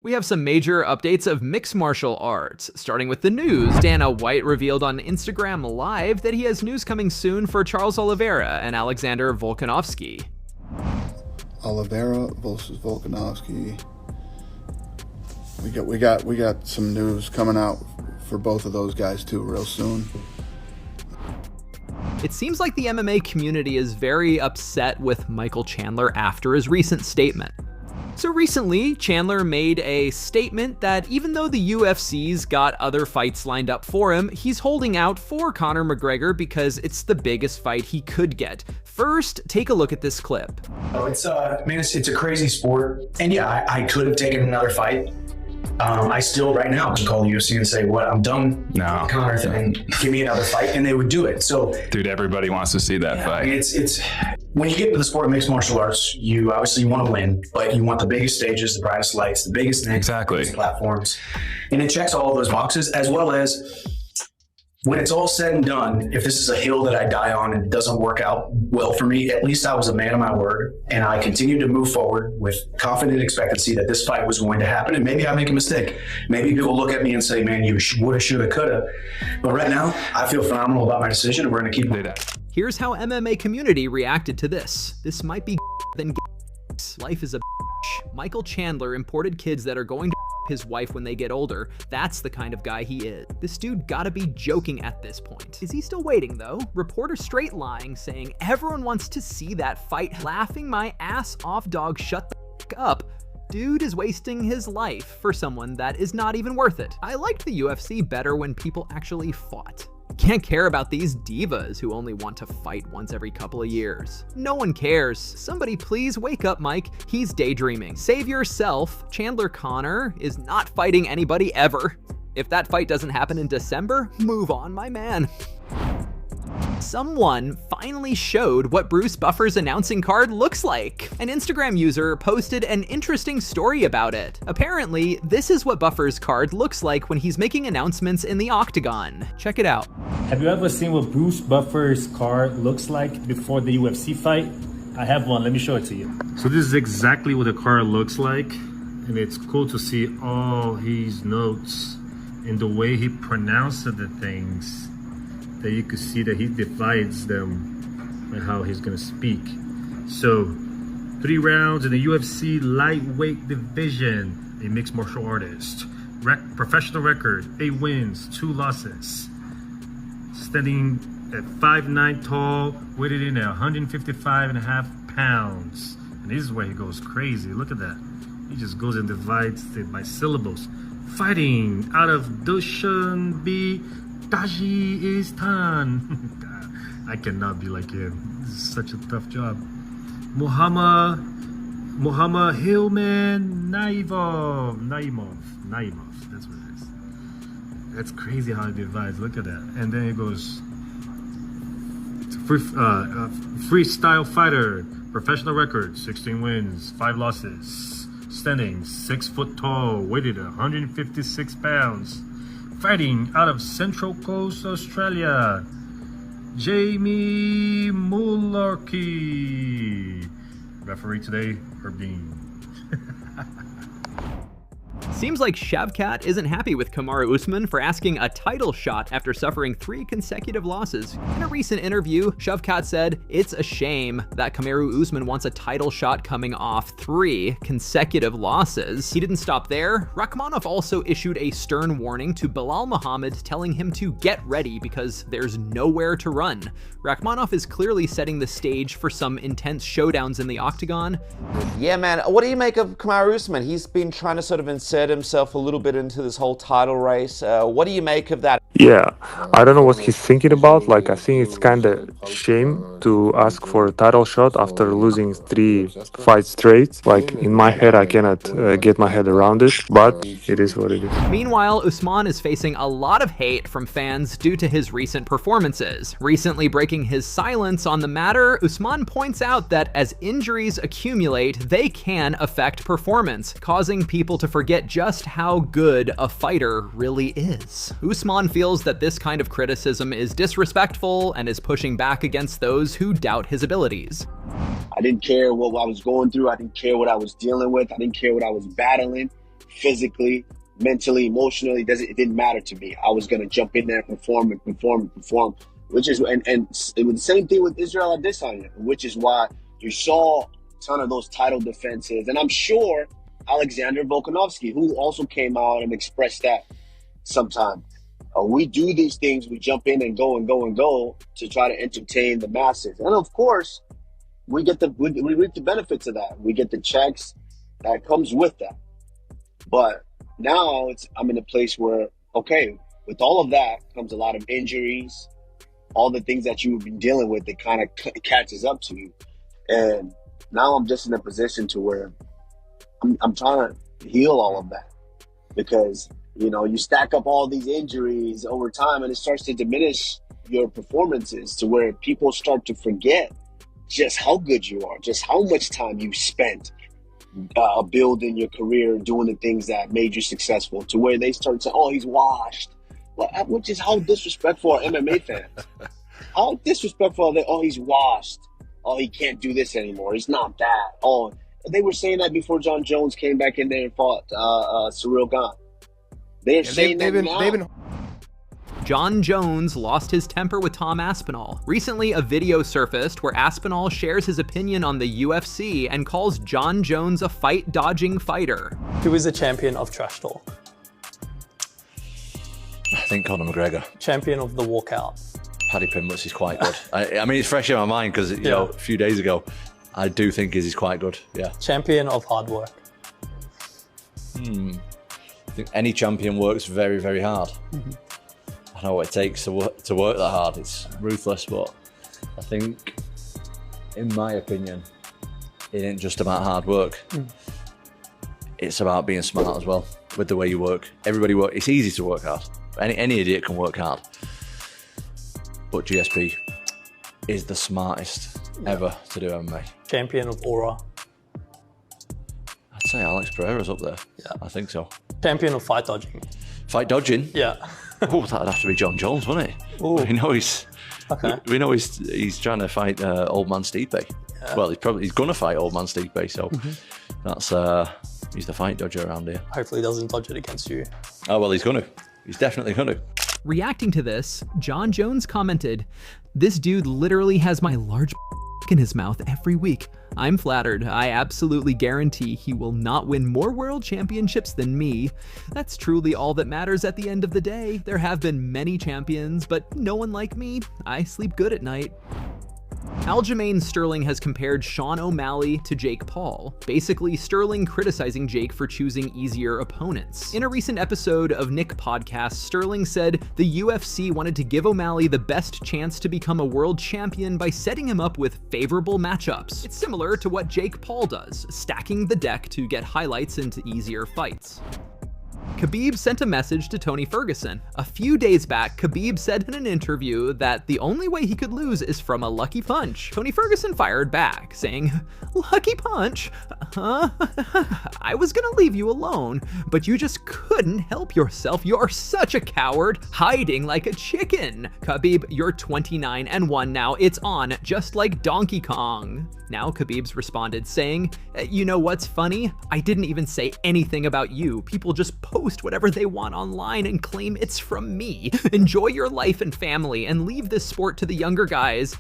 We have some major updates of mixed martial arts. Starting with the news, Dana White revealed on Instagram Live that he has news coming soon for Charles Oliveira and Alexander Volkanovski. Oliveira versus Volkanovski. We got some news coming out for both of those guys too real soon. It seems like the MMA community is very upset with Michael Chandler after his recent statement. So recently, Chandler made a statement that even though the UFC's got other fights lined up for him, he's holding out for Conor McGregor because it's the biggest fight he could get. First, take a look at this clip. Oh, it's a crazy sport. And yeah, I could have taken another fight. I still right now can call the UFC and say, "What? I'm done." No, Conor, and give me another fight, and they would do it. So, dude, everybody wants to see that fight. I mean, it's when you get into the sport of mixed martial arts, you obviously want to win, but you want the biggest stages, the brightest lights, the biggest names, exactly, the biggest platforms, and it checks all of those boxes. As well as when it's all said and done, if this is a hill that I die on and it doesn't work out well for me, at least I was a man of my word, and I continued to move forward with confident expectancy that this fight was going to happen. And maybe I make a mistake. Maybe people look at me and say, "Man, you woulda, shoulda, coulda." But right now, I feel phenomenal about my decision, and we're going to keep it. Here's how MMA community reacted to this. This might be than life is a Michael Chandler imported kids that are going to his wife when they get older. That's the kind of guy he is. This dude gotta be joking at this point. Is he still waiting though? Reporter straight lying, saying everyone wants to see that fight. Laughing my ass off, dog, shut the f up. Dude is wasting his life for someone that is not even worth it. I liked the UFC better when people actually fought. Can't care about these divas who only want to fight once every couple of years. No one cares. Somebody please wake up, Mike. He's daydreaming. Save yourself. Chandler Conor is not fighting anybody ever. If that fight doesn't happen in December, move on, my man. Someone finally showed what Bruce Buffer's announcing card looks like. An Instagram user posted an interesting story about it. Apparently, this is what Buffer's card looks like when he's making announcements in the octagon. Check it out. Have you ever seen what Bruce Buffer's card looks like before the UFC fight? I have one, let me show it to you. So this is exactly what the card looks like, and it's cool to see all his notes and the way he pronounces the things, that you could see that he divides them and how he's gonna speak. So 3 rounds in the UFC lightweight division, a mixed martial artist. Professional record, 8 wins, 2 losses. Standing at 5'9" tall, weighted in at 155.5 pounds. And this is where he goes crazy, look at that. He just goes and divides it by syllables. Fighting out of Dushanbe, Tajikistan. I cannot be like him. This is such a tough job. Muhammad Hillman Naimov. That's what it is. That's crazy how it divides. Look at that. And then it goes freestyle fighter. Professional record: 16 wins, 5 losses. Standing 6 foot tall, weighted at 156 pounds. Fighting out of Central Coast, Australia, Jamie Mullarkey. Referee today, Herbine. Seems like Shavkat isn't happy with Kamaru Usman for asking a title shot after suffering 3 consecutive losses. In a recent interview, Shavkat said, "It's a shame that Kamaru Usman wants a title shot coming off 3 consecutive losses." He didn't stop there. Rakhmonov also issued a stern warning to Belal Muhammad, telling him to get ready because there's nowhere to run. Rakhmonov is clearly setting the stage for some intense showdowns in the octagon. Yeah, man, what do you make of Kamaru Usman? He's been trying to sort of insert himself a little bit into this whole title race. What do you make of that? Yeah, I don't know what he's thinking about. Like, I think it's kind of shame to ask for a title shot after losing 3 fights straight. Like, in my head, I cannot get my head around it, but it is what it is. Meanwhile, Usman is facing a lot of hate from fans due to his recent performances. Recently breaking his silence on the matter, Usman points out that as injuries accumulate, they can affect performance, causing people to forget just how good a fighter really is. Usman feels that this kind of criticism is disrespectful and is pushing back against those who doubt his abilities. I didn't care what I was going through. I didn't care what I was dealing with. I didn't care what I was battling. physically, mentally, emotionally, it didn't matter to me. I was going to jump in there and perform, which is, and it was the same thing with Israel Adesanya, which is why you saw a ton of those title defenses. And I'm sure Alexander Volkanovski, who also came out and expressed that sometime. We do these things, we jump in and go to try to entertain the masses. And of course, we reap the benefits of that. We get the checks that comes with that. But now I'm in a place where, okay, with all of that comes a lot of injuries, all the things that you've been dealing with, it kind of catches up to you. And now I'm just in a position to where I'm trying to heal all of that, because you stack up all these injuries over time and it starts to diminish your performances to where people start to forget just how good you are, just how much time you spent building your career, doing the things that made you successful, to where they start saying, oh, he's washed. Well, which is how disrespectful are MMA fans. How disrespectful are they? Oh, he's washed. Oh, he can't do this anymore. He's not that. Oh, they were saying that before Jon Jones came back in there and fought Cyril Gane. They're saying that now. Jon Jones lost his temper with Tom Aspinall. Recently, a video surfaced where Aspinall shares his opinion on the UFC and calls Jon Jones a fight-dodging fighter. Who is the champion of trash talk? I think Conor McGregor. Champion of the walkout? Paddy Pimblett is quite good. I mean, it's fresh in my mind because, a few days ago, I do think he's quite good, yeah. Champion of hard work? I think any champion works very, very hard. Mm-hmm. I know what it takes to work that hard. It's ruthless, but I think, in my opinion, it ain't just about hard work. It's about being smart as well with the way you work. Everybody works. It's easy to work hard. Any idiot can work hard. But GSP is the smartest ever to do MMA. Champion of aura? I'd say Alex Pereira's up there. Yeah. I think so. Champion of fight dodging? Fight dodging? Yeah. Oh, that'd have to be Jon Jones, wouldn't it? Ooh. We know he's trying to fight old man Stipe. Yeah. Well, he's gonna fight old man Stipe, so that's he's the fight dodger around here. Hopefully he doesn't dodge it against you. Oh well, he's gonna. He's definitely gonna. Reacting to this, Jon Jones commented, "This dude literally has my large in his mouth every week. I'm flattered. I absolutely guarantee he will not win more world championships than me. That's truly all that matters at the end of the day. There have been many champions, but no one like me. I sleep good at night." Aljamain Sterling has compared Sean O'Malley to Jake Paul, basically Sterling criticizing Jake for choosing easier opponents. In a recent episode of Nick Podcast, Sterling said the UFC wanted to give O'Malley the best chance to become a world champion by setting him up with favorable matchups. It's similar to what Jake Paul does, stacking the deck to get highlights into easier fights. Khabib sent a message to Tony Ferguson. A few days back, Khabib said in an interview that the only way he could lose is from a lucky punch. Tony Ferguson fired back, saying, "Lucky punch? I was gonna leave you alone, but you just couldn't help yourself. You're such a coward, hiding like a chicken. Khabib, you're 29-1 now. It's on, just like Donkey Kong." Now Khabib's responded saying, "You know what's funny? I didn't even say anything about you. People just post whatever they want online and claim it's from me. Enjoy your life and family and leave this sport to the younger guys."